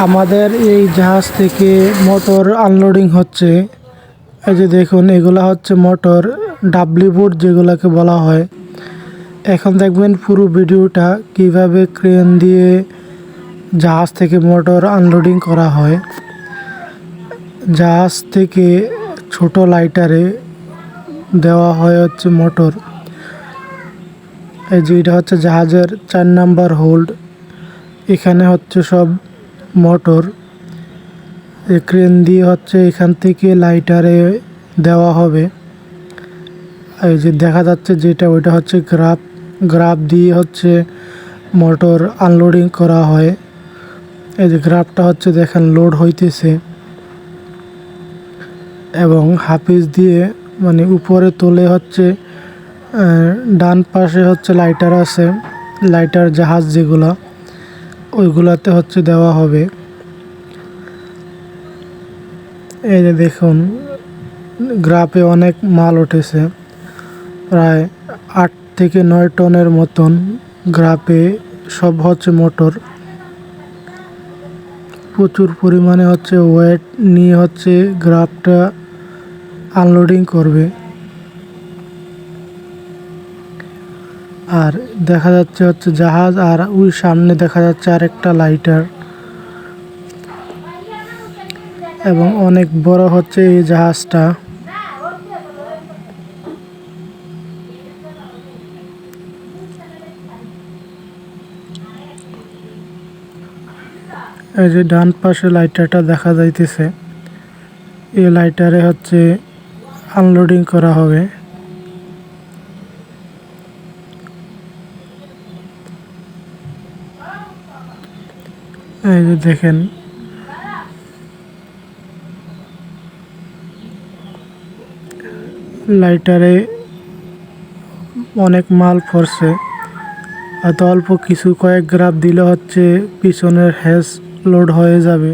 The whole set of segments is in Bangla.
আমাদের এই জাহাজ থেকে মোটর আনলোডিং হচ্ছে। এই যে দেখুন, এগুলা হচ্ছে মোটর ডাবলি বোট যেগুলাকে বলা হয়। এখন দেখবেন পুরো ভিডিওটা কিভাবে ক্রেন দিয়ে জাহাজ থেকে মোটর আনলোডিং করা হয়। জাহাজ থেকে ছোট লাইটারে দেওয়া হয় হচ্ছে মোটর। এই যে এটা হচ্ছে জাহাজের 4 নাম্বার হোল্ড। এখানে হচ্ছে সব মোটর। এই ক্রেন দিয়ে হচ্ছে এখান থেকে লাইটারে দেওয়া হবে। এই যে দেখা যাচ্ছে যেটা, ওইটা হচ্ছে গ্রাফ দিয়ে হচ্ছে মোটর আনলোডিং করা হয়। এই যে গ্রাফটা হচ্ছে দেখেন লোড হইতেছে, এবং হাফিজ দিয়ে মানে উপরে তোলে হচ্ছে। ডান পাশে হচ্ছে লাইটার আছে, লাইটার জাহাজ যেগুলা, ওইগুলাতে হচ্ছে দেওয়া হবে। এই যে দেখুন, গ্রাফে অনেক মাল উঠেছে, প্রায় 8 থেকে 9 টনের মতন। গ্রাফে সব হচ্ছে মোটর। প্রচুর পরিমাণে হচ্ছে ওয়েট নিয়ে হচ্ছে গ্রাফটা আনলোডিং করবে। আর দেখা যাচ্ছে হচ্ছে জাহাজ, আর ওই সামনে দেখা যাচ্ছে আরেকটা লাইটার, এবং অনেক বড় হচ্ছে এই জাহাজটা। এই যে ডান পাশে লাইটারটা দেখা যাইতেছে, এই লাইটারে হচ্ছে আনলোডিং করা হবে। এই যে দেখেন, লাইটারে অনেক মাল পড়ছে। এত অল্প কিছু কয়েক গ্রাফ দিলে হচ্ছে পিছনের হ্যাজ লোড হয়ে যাবে।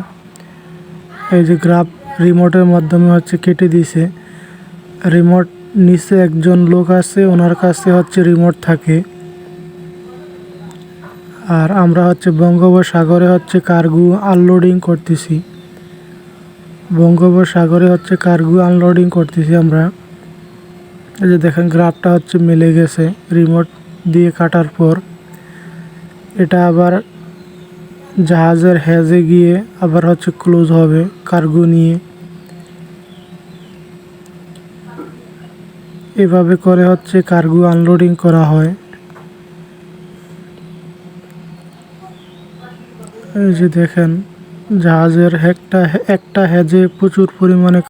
এই যে গ্রাফ রিমোটের মাধ্যমে হচ্ছে কেটে দিছে। রিমোট নিচে একজন লোক আছে, ওনার কাছে হচ্ছে রিমোট থাকে। আর আমরা হচ্ছে বঙ্গোপসাগরে হচ্ছে কার্গো আনলোডিং করতেছি। বঙ্গোপসাগরে হচ্ছে কার্গো আনলোডিং করতেছি আমরা। এই যে দেখেন, গ্রাফটা হচ্ছে মিলে গেছে রিমোট দিয়ে কাটার পর। এটা আবার জাহাজের হ্যাজে গিয়ে আবার হচ্ছে ক্লোজ হবে কার্গো নিয়ে। এভাবে করে হচ্ছে কার্গো আনলোডিং করা হয়। এই যে দেখেন, জাহাজের একটা হ্যাজে প্রচুর পরিমাণে